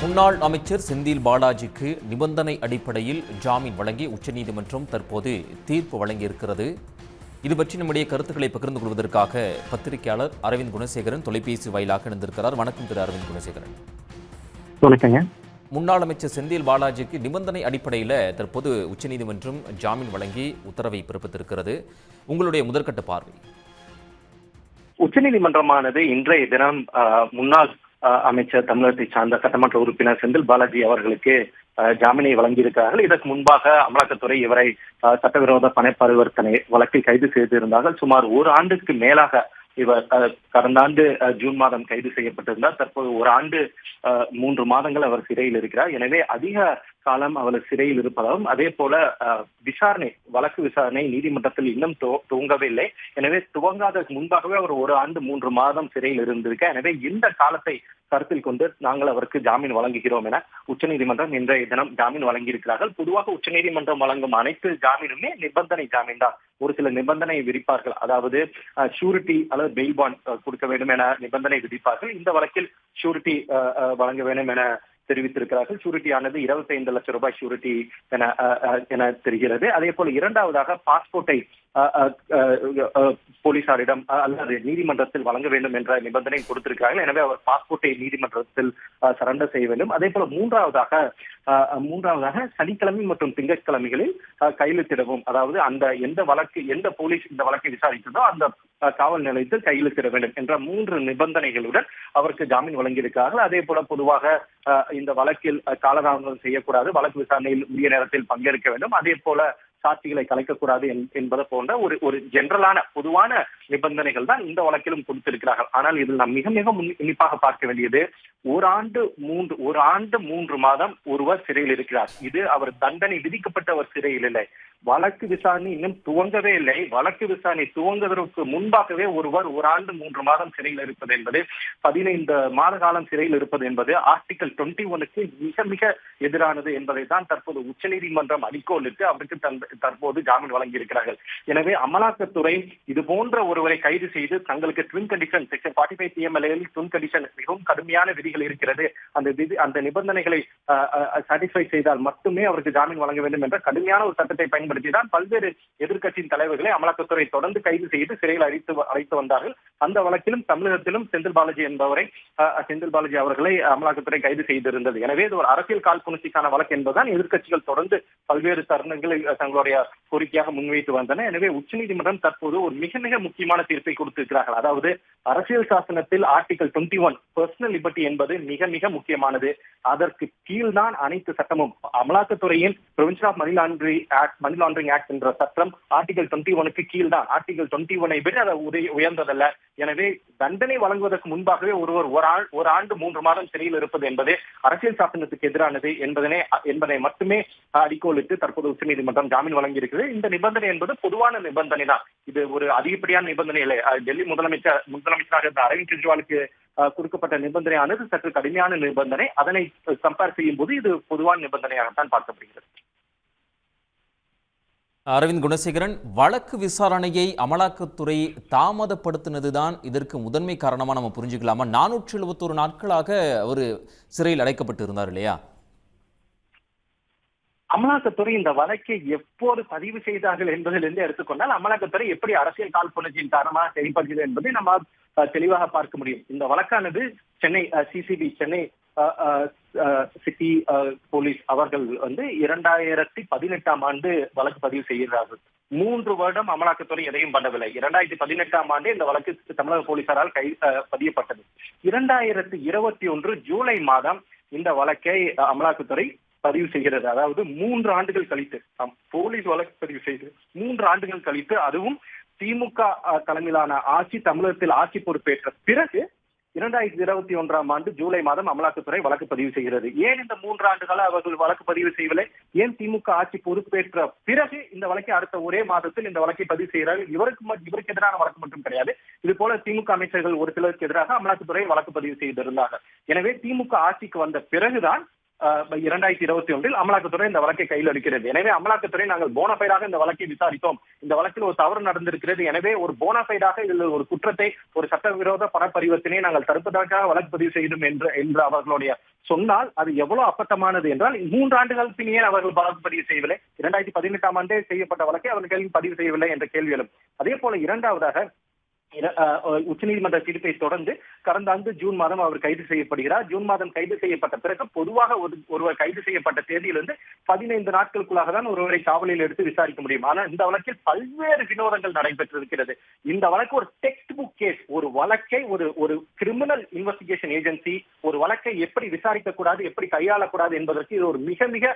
முன்னாள் அமைச்சர் செந்தில் பாலாஜிக்கு நிபந்தனை அடிப்படையில் ஜாமீன் வழங்கி உச்சநீதிமன்றம் தற்போது தீர்ப்பு வழங்கியிருக்கிறது. இது பற்றி நம்முடைய கருத்துக்களை பகிர்ந்து கொள்வதற்காக பத்திரிகையாளர் அரவிந்த் குணசேகரன் தொலைபேசி வாயிலாக இணைந்திருக்கிறார். வணக்கம் திரு அரவிந்த் குணசேகரன். வணக்கங்க. முன்னாள் அமைச்சர் செந்தில் பாலாஜிக்கு நிபந்தனை அடிப்படையில் தற்போது உச்சநீதிமன்றம் ஜாமீன் வழங்கி உத்தரவை பிறப்பித்திருக்கிறது. உங்களுடைய முதற்கட்ட பார்வை. உச்சநீதிமன்றமானது இன்றைய தினம் முன்னாள் அமைச்சர் தமிழகத்தை சார்ந்த சட்டமன்ற உறுப்பினர் செந்தில் பாலாஜி அவர்களுக்கு ஜாமீனை வழங்கியிருக்கிறார்கள். இதற்கு முன்பாக அமலாக்கத்துறை இவரை சட்டவிரோத பண பரிவர்த்தனை வழக்கில் கைது செய்திருந்தார்கள். சுமார் ஒரு ஆண்டுக்கு மேலாக இவர் கடந்த ஆண்டு ஜூன் மாதம் கைது செய்யப்பட்டிருந்தார். தற்போது ஒரு ஆண்டு 3 மாதங்கள் அவர் சிறையில் இருக்கிறார். எனவே அதிக காலம் அவர் சிறையில் இருப்பதாகவும் அதே போல வழக்கு விசாரணை நீதிமன்றத்தில் இன்னும் துவங்கவே இல்லை. எனவே துவங்காததற்கு முன்பாகவே அவர் ஒரு ஆண்டு 3 மாதம் சிறையில் இருந்திருக்க. எனவே இந்த காலத்தை கருத்தில் கொண்டு நாங்கள் அவருக்கு ஜாமீன் வழங்குகிறோம் என உச்சநீதிமன்றம் இன்றைய தினம் ஜாமீன் வழங்கியிருக்கிறார்கள். பொதுவாக உச்சநீதிமன்றம் வழங்கும் அனைத்து ஜாமீனுமே நிபந்தனை ஜாமீன் தான். ஒரு சில நிபந்தனை விதிப்பார்கள். அதாவது ஷூரிட்டி அல்லது பெயில் பாண்ட் கொடுக்க வேண்டும் என நிபந்தனை விதிப்பார்கள். இந்த வழக்கில் ஷூரிட்டி வழங்க வேண்டும் என தெரிவித்திருக்கிறார்கள். ஷூரிட்டியானது 25 லட்சம் ரூபாய் ஷூரிட்டி என தெரிகிறது. அதே போல இரண்டாவதாக பாஸ்போர்ட்டை போலீசாரிடம் அல்லது நீதிமன்றத்தில் வழங்க வேண்டும் என்ற நிபந்தனை கொடுத்திருக்கிறார்கள். எனவே அவர் பாஸ்போர்ட்டை நீதிமன்றத்தில் சரண்டர் செய்ய வேண்டும். அதே போல மூன்றாவதாக சனிக்கிழமை மற்றும் திங்கட்கிழமைகளில் கையெழுத்திடவும், அதாவது அந்த எந்த போலீஸ் இந்த வழக்கை விசாரிக்கிறதோ அந்த காவல் நிலையத்தில் கையெழுத்திட வேண்டும் என்ற 3 நிபந்தனைகளுடன் அவருக்கு ஜாமீன் வழங்கியிருக்கிறார்கள். அதே போல பொதுவாக இந்த வழக்கில் காலதாமதம் செய்யக்கூடாது, வழக்கு விசாரணையில் உரிய நேரத்தில் பங்கேற்க வேண்டும், அதே போல சாட்சிகளை கலைக்கக்கூடாது என்பது போன்ற ஒரு ஜெனரலான பொதுவான நிபந்தனைகள் தான் இந்த வழக்கிலும் கொடுத்திருக்கிறார்கள். ஆனால் இதில் நாம் மிக மிக உன்னிப்பாக பார்க்க வேண்டியது ஒரு ஆண்டு 3 மாதம் ஒருவர் சிறையில் இருக்கிறார். இது அவர் தண்டனை விதிக்கப்பட்டவர் சிறையில் இல்லை. வழக்கு விசாரணை இன்னும் துவங்கவே இல்லை. வழக்கு விசாரணை துவங்குவதற்கு முன்பாகவே ஒருவர் ஒரு ஆண்டு 3 மாதம் சிறையில் இருப்பது என்பது 15 மாத காலம் சிறையில் இருப்பது என்பது ஆர்டிகல் 21க்கு மிக மிக எதிரானது என்பதை தான் தற்போது உச்சநீதிமன்றம் அடிக்கோலிட்டு அவருக்கு தற்போது ஜாமீன் வழங்கியிருக்கிறார்கள். எனவே அமலாக்கத்துறை இது போன்ற ஒருவரை கைது செய்து தங்களுக்கு twin condition section 45 PMLA twin condition மிகவும் கடுமையான விதிகள் இருக்கிறது, அந்த நிபந்தனைகளை சாட்டிஸ்ஃபை செய்தால் மட்டுமே அவருக்கு ஜாமீன் வழங்க வேண்டும் என்ற கடுமையான ஒரு சட்டத்தை பயன்படுத்திதான் பல்வேறு எதிர்க்கட்சியின் தலைவர்களை அமலாக்கத்துறை தொடர்ந்து கைது செய்து சிறையில் அழைத்து வந்தார்கள். அந்த வழக்கிலும் தமிழகத்திலும் செந்தில் பாலாஜி அவர்களை அமலாக்கத்துறை கைது செய்திருந்தது. எனவே இது ஒரு அரசியல் காழ்ப்புணர்ச்சிக்கான வழக்கு என்பதுதான் எதிர்க்கட்சிகள் தொடர்ந்து பல்வேறு தருணங்களில் தங்களுடைய கோரிக்கையாக முன்வைத்து வந்தன. எனவே உச்சநீதிமன்றம் தற்போது ஒரு மிக மிக முக்கியமான தீர்ப்பை கொடுத்திருக்கிறார்கள். அதாவது அரசியல் சாசனத்தில் ஆர்டிகல் 21 பர்சனல் லிபர்ட்டி என்பது மிக மிக முக்கியமானது. அதற்கு கீழ்தான் அனைத்து சட்டமும். அமலாக்கத்துறையின் prevention of money laundering act என்ற சட்டம் ஆர்டிகல் 21க்கு கீழ்தான். ஆர்டிகல் 21ஐ விட அது உயர்ந்ததல்ல. எனவே தண்டனை வழங்குவதற்கு முன்பாகவே ஒருவர் ஒரு ஆண்டு 3 மாதம் சிறையில் இருப்பது என்பது அரசியல் சாசனத்துக்கு எதிரானது என்பதை மட்டுமே அடிக்கோலிட்டு தற்போது உச்சநீதிமன்றம் ஜாமீன் வழங்கியிருக்கிறது. இந்த நிபந்தனை என்பது பொதுவான நிபந்தனை தான். இது ஒரு அதிகப்படியான நிபந்தனை இல்லை. டெல்லி முதலமைச்சராக இருந்த அரவிந்த் கெஜ்ரிவாலுக்கு கொடுக்கப்பட்ட நிபந்தனையானது சற்று கடுமையான நிபந்தனை. அதனை கம்பேர் செய்யும் போது இது பொதுவான நிபந்தனையாகத்தான் பார்க்கப்படுகிறது. அரவிந்த் குணசேகரன், வழக்கு விசாரணையை அமலாக்கத்துறை தாமதப்படுத்தினதுதான் இதற்கு முதன்மை காரணமா நம்ம புரிஞ்சுக்கலாமா? 471 நாட்களாக அவர் சிறையில் அடைக்கப்பட்டு இருந்தார் இல்லையா? அமலாக்கத்துறை இந்த வழக்கை எப்போது பதிவு செய்தார்கள் என்பதிலிருந்து எடுத்துக்கொண்டால் அமலாக்கத்துறை எப்படி அரசியல் காழ்ப்புணர்ச்சியின் காரணமாக செயல்படுகிறது என்பதை நம்ம தெளிவாக பார்க்க முடியும். இந்த வழக்கானது Chennai CCB Chennai city police அவர்கள் 2018ஆம் ஆண்டு வழக்கு பதிவு செய்கிறார்கள். 3 வருடம் அமலாக்கத்துறை எதையும் பண்ணவில்லை. 2018ஆம் ஆண்டு இந்த வழக்கு தமிழக போலீசாரால் பதியப்பட்டது. 2021 ஜூலை மாதம் இந்த வழக்கை அமலாக்கத்துறை பதிவு செய்கிறது. அதாவது 3 ஆண்டுகள் கழித்து போலீஸ் வழக்கு பதிவு செய்து 3 ஆண்டுகள் கழித்து, அதுவும் திமுக தலைமையிலான ஆட்சி தமிழகத்தில் ஆட்சி பொறுப்பேற்ற பிறகு 2021ஆம் ஆண்டு ஜூலை மாதம் அமலாக்கத்துறை வழக்கு பதிவு செய்கிறது. ஏன் இந்த 3 ஆண்டுகால அவர்கள் வழக்கு பதிவு செய்யவில்லை? ஏன் திமுக ஆட்சி பொறுப்பேற்ற பிறகு இந்த வழக்கை அடுத்த ஒரே மாதத்தில் இந்த வழக்கை பதிவு செய்கிறார்கள்? இவருக்கு எதிரான வழக்கு மட்டும் கிடையாது. இது போல திமுக அமைச்சர்கள் ஒரு சிலருக்கு எதிராக அமலாக்கத்துறை வழக்கு பதிவு செய்திருந்தார்கள். எனவே திமுக ஆட்சிக்கு வந்த பிறகுதான் 2021 அமலாக்கத்துறை இந்த வழக்கை கையில் எடுக்கிறது. எனவே அமலாக்கத்துறை நாங்கள் போனபைடாக இந்த வழக்கை விசாரித்தோம், இந்த வழக்கில் ஒரு தவறு நடந்திருக்கிறது, எனவே ஒரு போனபைடாக இதில் ஒரு குற்றத்தை, ஒரு சட்டவிரோத பண பரிவர்த்தனையை நாங்கள் தடுப்பதற்காக வழக்கு பதிவு செய்யணும் என்று அவர்களுடைய சொன்னால் அது எவ்வளவு அப்பட்டமானது என்றால் 3 ஆண்டுகள் பின்னே அவர்கள் வழக்கு பதிவு செய்யவில்லை. 2018ஆம் ஆண்டே செய்யப்பட்ட வழக்கை அவர்கள் பதிவு செய்யவில்லை என்ற கேள்வி எழும். அதே போல இரண்டாவதாக உச்சநீதிமன்ற தீர்ப்பை தொடர்ந்து கடந்த ஆண்டு ஜூன் மாதம் அவர் கைது செய்யப்படுகிறார். ஜூன் மாதம் கைது செய்யப்பட்ட பிறகு பொதுவாக ஒருவர் கைது செய்யப்பட்ட தேதியிலிருந்து 15 நாட்களுக்குள்ளாக தான் ஒருவரை காவலில் எடுத்து விசாரிக்க முடியும். ஆனால் இந்த வழக்கில் பல்வேறு வினோதங்கள் நடைபெற்றிருக்கிறது. இந்த வழக்கு ஒரு டெக்ஸ்ட் புக் கேஸ். ஒரு வழக்கை ஒரு கிரிமினல் இன்வெஸ்டிகேஷன் ஏஜென்சி ஒரு வழக்கை எப்படி விசாரிக்க கூடாது, எப்படி கையாளக்கூடாது என்பதற்கு இது ஒரு மிக மிக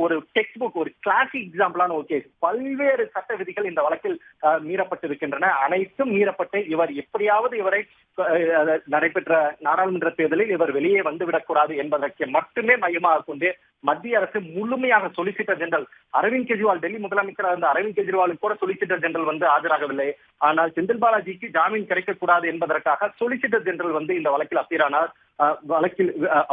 ஒரு டெக்ஸ்ட் புக், ஒரு கிளாசிக் எக்ஸாம்பிளான ஒரு கேஸ். பல்வேறு சட்ட விதிகள் இந்த வழக்கில் மீறப்பட்டிருக்கின்றன. அனைத்தும் மீறப்பட்டு இவர் எப்படியாவது இவரை நடைபெற்ற நாடாளுமன்ற தேர்தலில் இவர் வெளியே வந்துவிடக் கூடாது என்பதற்கு மட்டுமே மையமாக கொண்டு மத்திய அரசு முழுமையாக சொலிசிட்டர் ஜெனரல் அரவிந்த் கெஜ்ரிவால், டெல்லி முதலமைச்சராக இருந்த அரவிந்த் கெஜ்ரிவாலுக்கு கூட சொலிசிட்டர் ஜெனரல் வந்து ஆஜராகவில்லை. ஆனால் செந்தில் பாலாஜிக்கு ஜாமீன் கிடைக்கக்கூடாது என்பதற்காக சொலிசிட்டர் ஜெனரல் இந்த வழக்கில் அப்பீரானார்.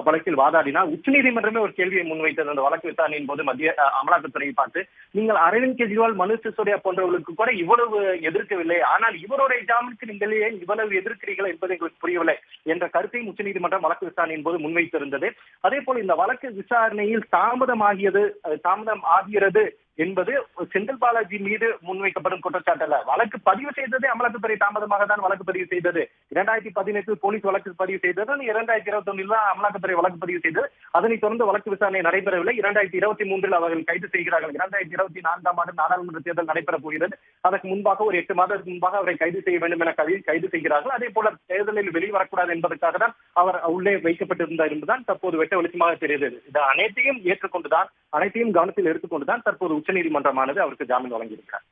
வழக்கில் வாதாடினார். உச்சநீதிமன்றமே ஒரு கேள்வியை முன்வைத்தது அந்த வழக்கு விசாரணையின் போது மத்திய அமலாக்கத்துறையை பார்த்து, நீங்கள் அரவிந்த் கெஜ்ரிவால், மனு சிசோடியா போன்றவர்களுக்கு கூட இவ்வளவு எதிர்க்கவில்லை, ஆனால் இவருடைய ஜாமீனுக்கு நீங்கள் ஏன் இவ்வளவு எதிர்க்கிறீர்கள் என்பது எங்களுக்கு புரியவில்லை என்ற கருத்தையும் உச்சநீதிமன்றம் வழக்கு விசாரணையின் போது முன்வைத்திருந்தது. அதே போல இந்த வழக்கு விசாரணையில் தாமதம் ஆகிறது என்பது செந்தில் பாலாஜி மீது முன்வைக்கப்படும் குற்றச்சாட்டு அல்ல. வழக்கு பதிவு செய்ததே அமலாக்கத்துறை தாமதமாக தான் வழக்கு பதிவு செய்தது. 2018 போலீஸ் வழக்கு பதிவு செய்தது. 2021 தான் அமலாக்கத்துறை வழக்கு பதிவு செய்தது. அதனைத் தொடர்ந்து வழக்கு விசாரணை நடைபெறவில்லை. 2023 அவர்கள் கைது செய்கிறார்கள். 2024ஆம் ஆண்டு நாடாளுமன்ற தேர்தல் நடைபெறப் போகிறது. அதற்கு முன்பாக ஒரு 8 மாதத்துக்கு முன்பாக அவரை கைது செய்ய வேண்டும் என கைது செய்கிறார்கள். அதே போல தேர்தலில் வெளிவரக்கூடாது என்பதற்காக தான் அவர் உள்ளே வைக்கப்பட்டிருந்தார் என்பதுதான் தற்போது வெட்ட வெளிச்சமாக தெரியுது. இது அனைத்தையும் ஏற்றுக்கொண்டுதான், அனைத்தையும் கவனத்தில் எடுத்துக்கொண்டுதான் தற்போது உச்சநீதிமன்றமானது அவருக்கு ஜாமீன் வழங்கியிருக்கிறார்.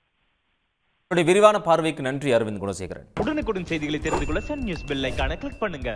விரிவான பார்வைக்கு நன்றி அரவிந்த் குணசேகரன். உடனுக்குடன் செய்திகளை தெரிந்து கொள்ள சன் நியூஸ் பெல் ஐகானை கிளிக் பண்ணுங்க.